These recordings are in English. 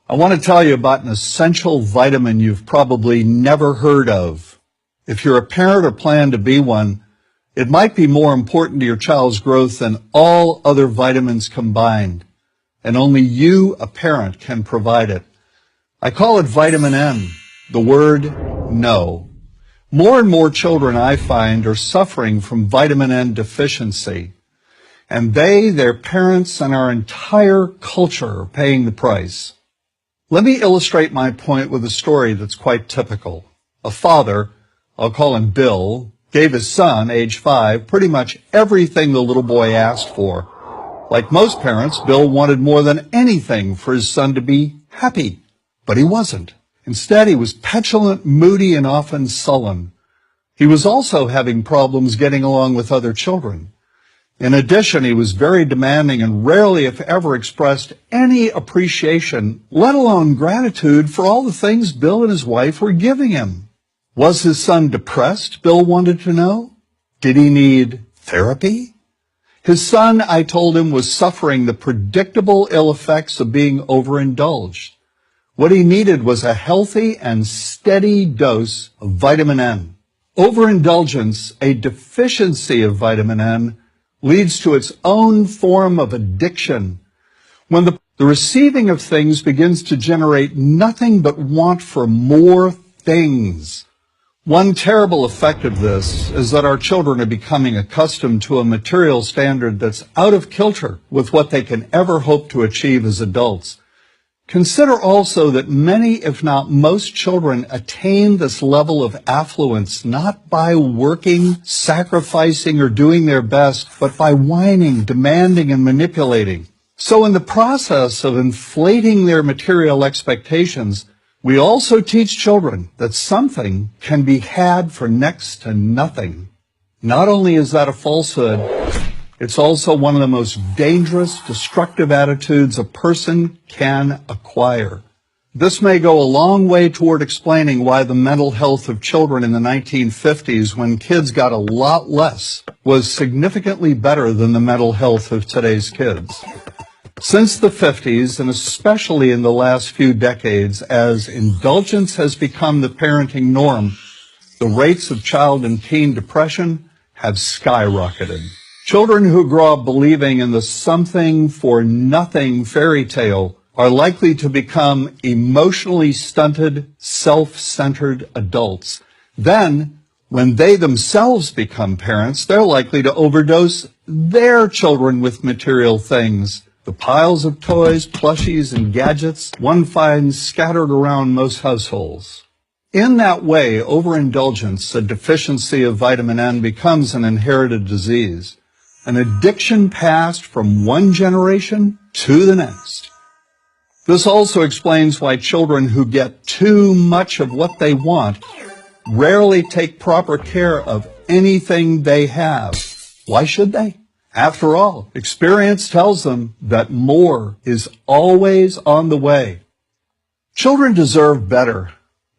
I want to tell you about an essential vitamin you've probably never heard of. If you're a parent or plan to be one, it might be more important to your child's growth than all other vitamins combined, and only you, a parent, can provide it. I call it vitamin N, the word no. More and more children, I find, are suffering from vitamin N deficiency, and they, their parents, and our entire culture are paying the price. Let me illustrate my point with a story that's quite typical. A father, I'll call him Bill, gave his son, age 5, pretty much everything the little boy asked for. Like most parents, Bill wanted more than anything for his son to be happy, but he wasn't. Instead, he was petulant, moody, and often sullen. He was also having problems getting along with other children. In addition, he was very demanding and rarely, if ever, expressed any appreciation, let alone gratitude, for all the things Bill and his wife were giving him. Was his son depressed, Bill wanted to know? Did he need therapy? His son, I told him, was suffering the predictable ill effects of being overindulged. What he needed was a healthy and steady dose of vitamin N. Overindulgence, a deficiency of vitamin N, leads to its own form of addiction. When the receiving of things begins to generate nothing but want for more things. One terrible effect of this is that our children are becoming accustomed to a material standard that's out of kilter with what they can ever hope to achieve as adults. Consider also that many, if not most, children attain this level of affluence not by working, sacrificing, or doing their best, but by whining, demanding, and manipulating. So in the process of inflating their material expectations, we also teach children that something can be had for next to nothing. Not only is that a falsehood, it's also one of the most dangerous, destructive attitudes a person can acquire. This may go a long way toward explaining why the mental health of children in the 1950s, when kids got a lot less, was significantly better than the mental health of today's kids. Since the 50s, and especially in the last few decades, as indulgence has become the parenting norm, the rates of child and teen depression have skyrocketed. Children who grow up believing in the something for nothing fairy tale are likely to become emotionally stunted, self-centered adults. Then, when they themselves become parents, they're likely to overdose their children with material things. The piles of toys, plushies, and gadgets one finds scattered around most households. In that way, overindulgence, a deficiency of vitamin N, becomes an inherited disease, an addiction passed from one generation to the next. This also explains why children who get too much of what they want rarely take proper care of anything they have. Why should they? After all, experience tells them that more is always on the way. Children deserve better.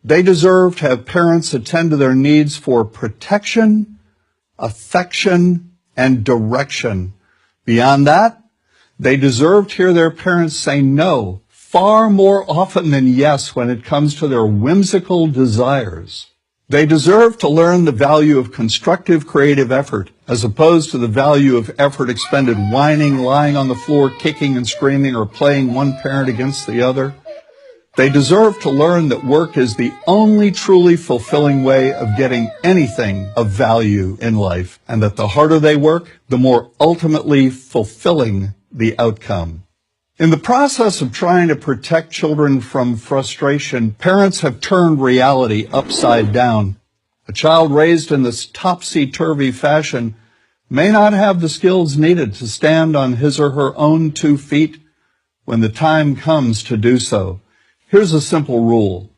They deserve to have parents attend to their needs for protection, affection, and direction. Beyond that, they deserve to hear their parents say no far more often than yes when it comes to their whimsical desires. They deserve to learn the value of constructive creative effort as opposed to the value of effort expended whining, lying on the floor, kicking and screaming, or playing one parent against the other. They deserve to learn that work is the only truly fulfilling way of getting anything of value in life, and that the harder they work, the more ultimately fulfilling the outcome. In the process of trying to protect children from frustration, parents have turned reality upside down. A child raised in this topsy-turvy fashion may not have the skills needed to stand on his or her own 2 feet when the time comes to do so. Here's a simple rule.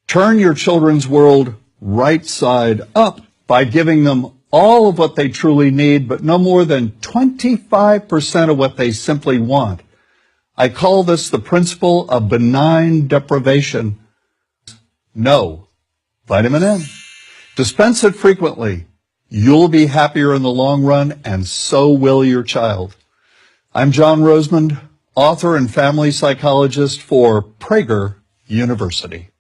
Turn your children's world right side up by giving them all of what they truly need, but no more than 25% of what they simply want. I call this the principle of benign deprivation. No. Vitamin N. Dispense it frequently. You'll be happier in the long run, and so will your child. I'm John Rosemond, author and family psychologist for Prager University.